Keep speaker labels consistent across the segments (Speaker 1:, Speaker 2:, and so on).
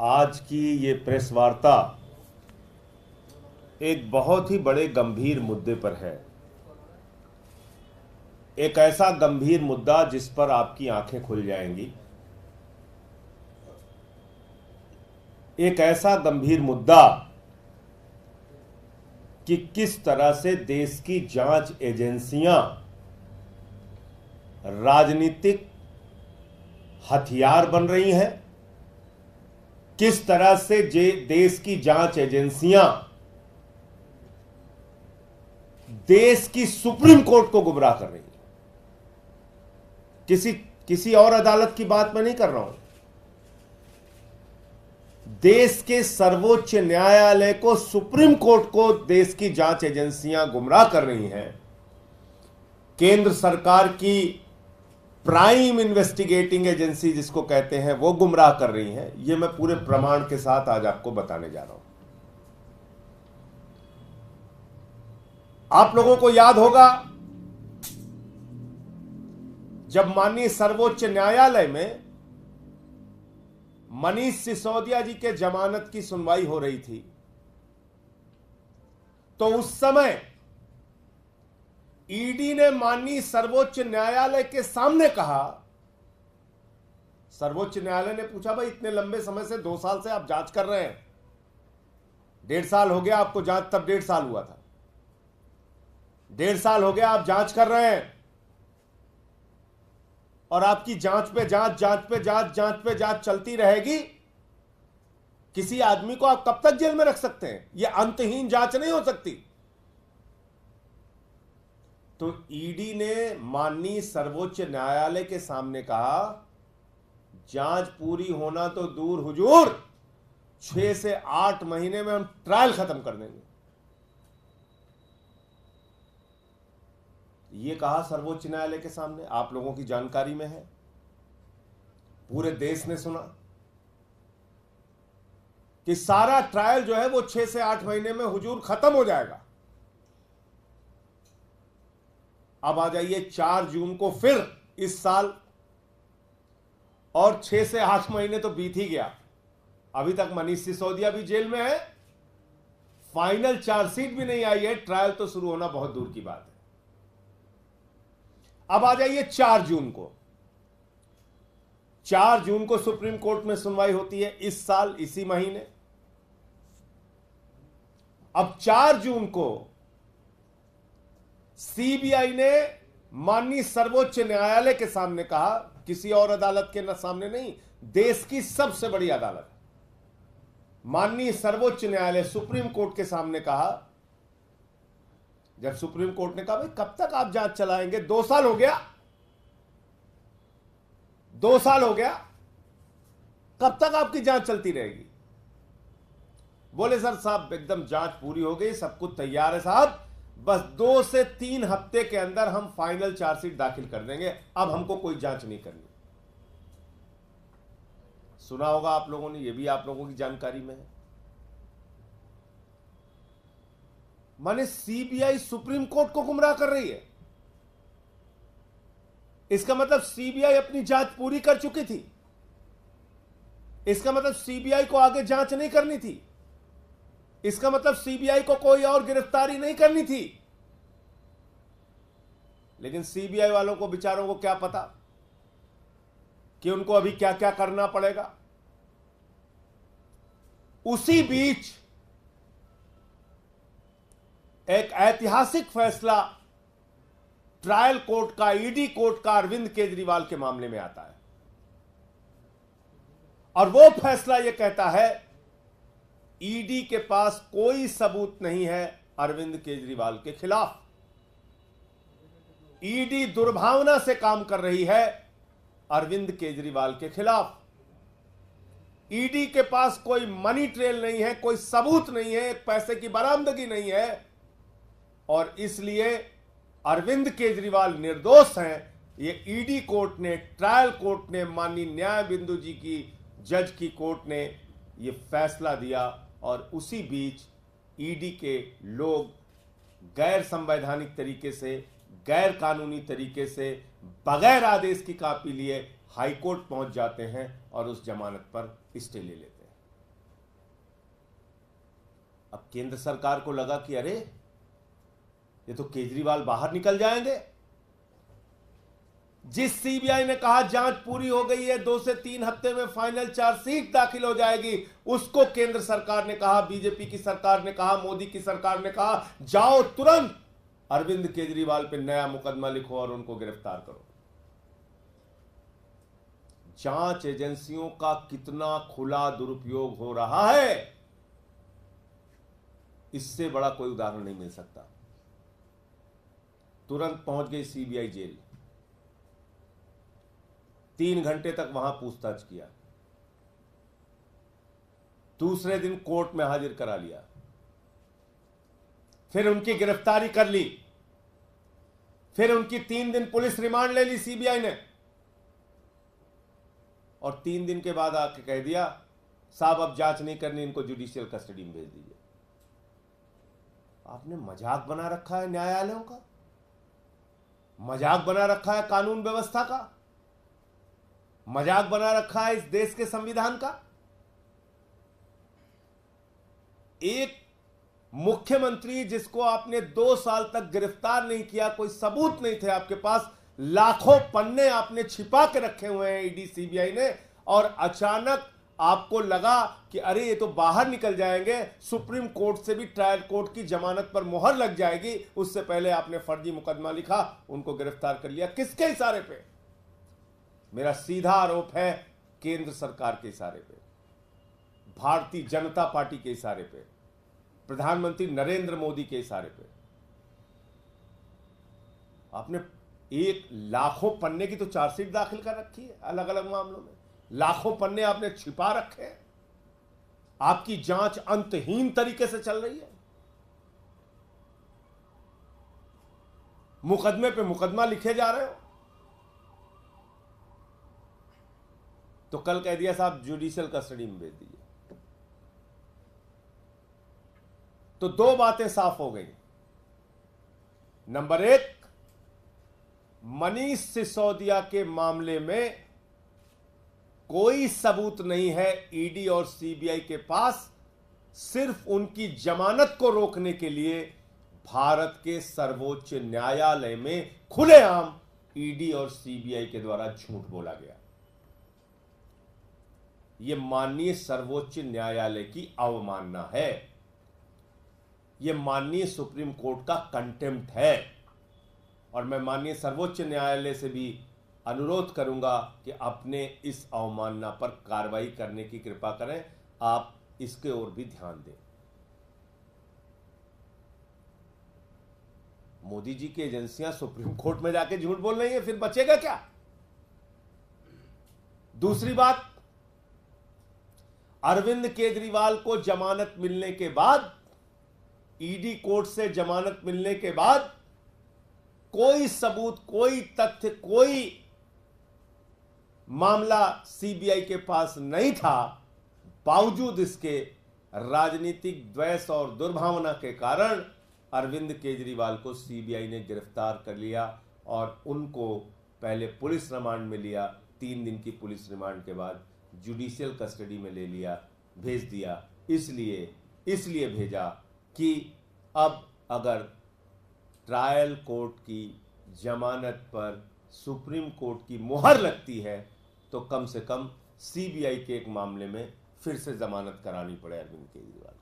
Speaker 1: आज की ये प्रेस वार्ता एक बहुत ही बड़े गंभीर मुद्दे पर है। एक ऐसा गंभीर मुद्दा जिस पर आपकी आंखें खुल जाएंगी। एक ऐसा गंभीर मुद्दा कि किस तरह से देश की जांच एजेंसियां राजनीतिक हथियार बन रही हैं, किस तरह से देश की जांच एजेंसियां देश की सुप्रीम कोर्ट को गुमराह कर रही हैं। किसी और अदालत की बात मैं नहीं कर रहा हूं। देश के सर्वोच्च न्यायालय को, सुप्रीम कोर्ट को देश की जांच एजेंसियां गुमराह कर रही हैं। केंद्र सरकार की प्राइम इन्वेस्टिगेटिंग एजेंसी जिसको कहते हैं वो गुमराह कर रही हैं। ये मैं पूरे प्रमाण के साथ आज आपको बताने जा रहा हूं। आप लोगों को याद होगा जब माननीय सर्वोच्च न्यायालय में मनीष सिसोदिया जी के जमानत की सुनवाई हो रही थी, तो उस समय ईडी ने माननीय सर्वोच्च न्यायालय के सामने कहा, सर्वोच्च न्यायालय ने पूछा भाई इतने लंबे समय से 2 साल से आप जांच कर रहे हैं, 1.5 साल हो गया आपको जांच, तब 1.5 साल हुआ था, 1.5 साल हो गया आप जांच कर रहे हैं और आपकी जांच पे जांच चलती रहेगी। किसी आदमी को आप कब तक जेल में रख सकते हैं? यह अंतहीन जांच नहीं हो सकती। तो ईडी ने माननीय सर्वोच्च न्यायालय के सामने कहा जांच पूरी होना तो दूर हुजूर, 6 से 8 महीने में हम ट्रायल खत्म कर देंगे। ये कहा सर्वोच्च न्यायालय के सामने, आप लोगों की जानकारी में है, पूरे देश ने सुना कि सारा ट्रायल जो है वो 6 से 8 महीने में हुजूर खत्म हो जाएगा। अब आ जाइए 4 जून को फिर इस साल, और 6 से 8 महीने तो बीत ही गया। अभी तक मनीष सिसोदिया भी जेल में है, फाइनल चार्जशीट भी नहीं आई है, ट्रायल तो शुरू होना बहुत दूर की बात है। अब आ जाइए 4 जून को। 4 जून को सुप्रीम कोर्ट में सुनवाई होती है इस साल, इसी महीने। अब 4 जून को सीबीआई ने माननीय सर्वोच्च न्यायालय के सामने कहा, किसी और अदालत के सामने नहीं, देश की सबसे बड़ी अदालत माननीय सर्वोच्च न्यायालय सुप्रीम कोर्ट के सामने कहा। जब सुप्रीम कोर्ट ने कहा भाई कब तक आप जांच चलाएंगे, 2 साल हो गया, 2 साल हो गया, कब तक आपकी जांच चलती रहेगी? बोले सर साहब एकदम जांच पूरी हो गई, सब कुछ तैयार है साहब, बस 2 से 3 हफ्ते के अंदर हम फाइनल चार्जशीट दाखिल कर देंगे, अब हमको कोई जांच नहीं करनी। सुना होगा आप लोगों ने, यह भी आप लोगों की जानकारी में है। माने सीबीआई सुप्रीम कोर्ट को गुमराह कर रही है। इसका मतलब सीबीआई अपनी जांच पूरी कर चुकी थी। इसका मतलब सीबीआई को आगे जांच नहीं करनी थी। इसका मतलब सीबीआई को कोई और गिरफ्तारी नहीं करनी थी। लेकिन सीबीआई वालों को, बेचारों को क्या पता कि उनको अभी क्या क्या करना पड़ेगा। उसी बीच एक ऐतिहासिक फैसला ट्रायल कोर्ट का, ईडी कोर्ट का अरविंद केजरीवाल के मामले में आता है, और वो फैसला यह कहता है ईडी के पास कोई सबूत नहीं है अरविंद केजरीवाल के खिलाफ। ईडी दुर्भावना से काम कर रही है अरविंद केजरीवाल के खिलाफ। ईडी के पास कोई मनी ट्रेल नहीं है, कोई सबूत नहीं है, पैसे की बरामदगी नहीं है, और इसलिए अरविंद केजरीवाल निर्दोष हैं। ये ईडी कोर्ट ने, ट्रायल कोर्ट ने, माननीय न्याय बिंदु जी की जज की कोर्ट ने ये फैसला दिया। और उसी बीच ईडी के लोग गैर संवैधानिक तरीके से, गैर कानूनी तरीके से, बगैर आदेश की कॉपी लिए हाईकोर्ट पहुंच जाते हैं और उस जमानत पर स्टे ले लेते हैं। अब केंद्र सरकार को लगा कि अरे ये तो केजरीवाल बाहर निकल जाएंगे। जिस सीबीआई ने कहा जांच पूरी हो गई है, 2 से 3 हफ्ते में फाइनल चार्जशीट दाखिल हो जाएगी, उसको केंद्र सरकार ने कहा, बीजेपी की सरकार ने कहा, मोदी की सरकार ने कहा, जाओ तुरंत अरविंद केजरीवाल पे नया मुकदमा लिखो और उनको गिरफ्तार करो। जांच एजेंसियों का कितना खुला दुरुपयोग हो रहा है, इससे बड़ा कोई उदाहरण नहीं मिल सकता। तुरंत पहुंच गई सीबीआई जेल, 3 घंटे तक वहां पूछताछ किया, दूसरे दिन कोर्ट में हाजिर करा लिया, फिर उनकी गिरफ्तारी कर ली, फिर उनकी 3 दिन पुलिस रिमांड ले ली सीबीआई ने, और 3 दिन के बाद आके कह दिया साहब अब जांच नहीं करनी, इनको जुडिशियल कस्टडी में भेज दीजिए। आपने मजाक बना रखा है न्यायालयों का, मजाक बना रखा है कानून व्यवस्था का, मजाक बना रखा है इस देश के संविधान का। एक मुख्यमंत्री जिसको आपने 2 साल तक गिरफ्तार नहीं किया, कोई सबूत नहीं थे आपके पास, लाखों पन्ने आपने छिपा के रखे हुए हैं ईडी सीबीआई ने, और अचानक आपको लगा कि अरे ये तो बाहर निकल जाएंगे, सुप्रीम कोर्ट से भी ट्रायल कोर्ट की जमानत पर मुहर लग जाएगी, उससे पहले आपने फर्जी मुकदमा लिखा, उनको गिरफ्तार कर लिया। किसके इशारे पे? मेरा सीधा आरोप है केंद्र सरकार के इशारे पे, भारतीय जनता पार्टी के इशारे पे, प्रधानमंत्री नरेंद्र मोदी के इशारे पे। आपने एक लाखों पन्ने की तो चार्जशीट दाखिल कर रखी है अलग अलग मामलों में, लाखों पन्ने आपने छिपा रखे हैं, आपकी जांच अंतहीन तरीके से चल रही है, मुकदमे पे मुकदमा लिखे जा रहे हो। तो कल कह दिया साहब जुडिशियल कस्टडी में भेज दीजिए। तो 2 बातें साफ हो गई। नंबर 1, मनीष सिसोदिया के मामले में कोई सबूत नहीं है ईडी और सीबीआई के पास, सिर्फ उनकी जमानत को रोकने के लिए भारत के सर्वोच्च न्यायालय में खुलेआम ईडी और सीबीआई के द्वारा झूठ बोला गया। यह माननीय सर्वोच्च न्यायालय की अवमानना है, यह माननीय सुप्रीम कोर्ट का कंटेम्प्ट है, और मैं माननीय सर्वोच्च न्यायालय से भी अनुरोध करूंगा कि अपने इस अवमानना पर कार्रवाई करने की कृपा करें। आप इसके ओर भी ध्यान दें। मोदी जी की एजेंसियां सुप्रीम कोर्ट में जाके झूठ बोल रही हैं, फिर बचेगा क्या? दूसरी बात, अरविंद केजरीवाल को जमानत मिलने के बाद, ईडी कोर्ट से जमानत मिलने के बाद कोई सबूत, कोई तथ्य, कोई मामला सीबीआई के पास नहीं था। बावजूद इसके राजनीतिक द्वेष और दुर्भावना के कारण अरविंद केजरीवाल को सीबीआई ने गिरफ्तार कर लिया और उनको पहले पुलिस रिमांड में लिया, 3 दिन की पुलिस रिमांड के बाद जुडिशियल कस्टडी में ले लिया, भेज दिया। इसलिए भेजा कि अब अगर ट्रायल कोर्ट की जमानत पर सुप्रीम कोर्ट की मुहर लगती है तो कम से कम सीबीआई के एक मामले में फिर से जमानत करानी पड़े अरविंद केजरीवाल को।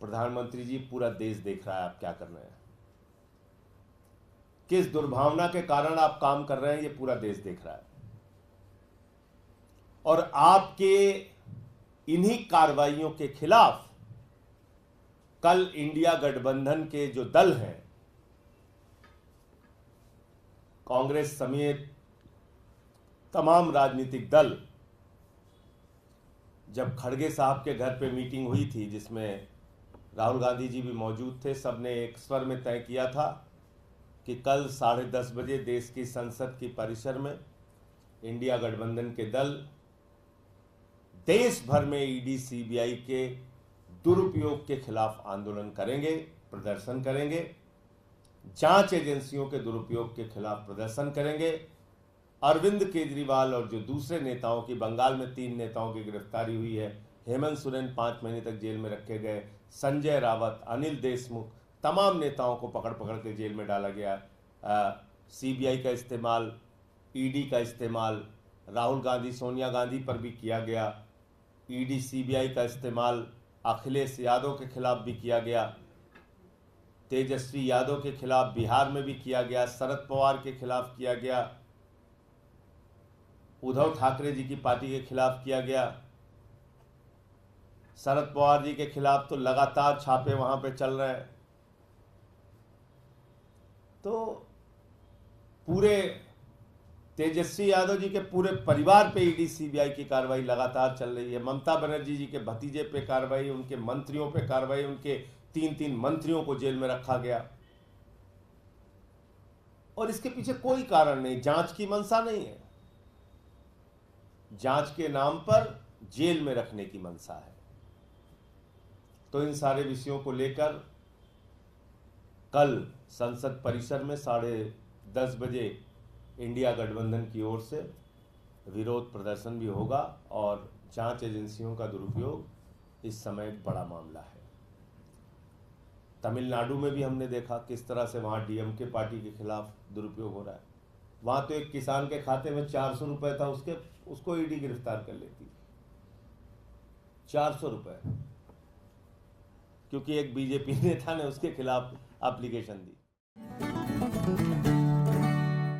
Speaker 1: प्रधानमंत्री जी, पूरा देश देख रहा है आप क्या कर रहे हैं, किस दुर्भावना के कारण आप काम कर रहे हैं, ये पूरा देश देख रहा है। और आपके इन्हीं कार्रवाइयों के खिलाफ कल इंडिया गठबंधन के जो दल हैं, कांग्रेस समेत तमाम राजनीतिक दल, जब खड़गे साहब के घर पे मीटिंग हुई थी जिसमें राहुल गांधी जी भी मौजूद थे, सबने एक स्वर में तय किया था कि कल 10:30 बजे देश की संसद की परिसर में इंडिया गठबंधन के दल देश भर में ईडी सीबीआई के दुरुपयोग के खिलाफ आंदोलन करेंगे, प्रदर्शन करेंगे, जांच एजेंसियों के दुरुपयोग के खिलाफ प्रदर्शन करेंगे। अरविंद केजरीवाल और जो दूसरे नेताओं की, बंगाल में 3 नेताओं की गिरफ्तारी हुई है, हेमंत सोरेन 5 महीने तक जेल में रखे गए, संजय रावत, अनिल देशमुख, तमाम नेताओं को पकड़ पकड़ के जेल में डाला गया। सीबीआई का इस्तेमाल, ईडी का इस्तेमाल राहुल गांधी, सोनिया गांधी पर भी किया गया। ईडी सीबीआई का इस्तेमाल अखिलेश यादव के खिलाफ भी किया गया, तेजस्वी यादव के खिलाफ बिहार में भी किया गया, शरद पवार के खिलाफ किया गया, उद्धव ठाकरे जी की पार्टी के खिलाफ किया गया। शरद पवार जी के खिलाफ तो लगातार छापे वहां पे चल रहे हैं। तो पूरे तेजस्वी यादव जी के पूरे परिवार पे ईडी सीबीआई की कार्रवाई लगातार चल रही है। ममता बनर्जी जी के भतीजे पे कार्रवाई, उनके मंत्रियों पे कार्रवाई, उनके 3-3 मंत्रियों को जेल में रखा गया और इसके पीछे कोई कारण नहीं, जांच की मंशा नहीं है, जांच के नाम पर जेल में रखने की मंशा है। तो इन सारे विषयों को लेकर कल संसद परिसर में 10:30 बजे इंडिया गठबंधन की ओर से विरोध प्रदर्शन भी होगा और जांच एजेंसियों का दुरुपयोग इस समय एक बड़ा मामला है। तमिलनाडु में भी हमने देखा किस तरह से वहां डीएमके पार्टी के खिलाफ दुरुपयोग हो रहा है। वहां तो एक किसान के खाते में 400 रुपए था, उसको ईडी गिरफ्तार कर लेती। 400 रुपए, क्योंकि एक बीजेपी नेता ने उसके खिलाफ एप्लीकेशन दी।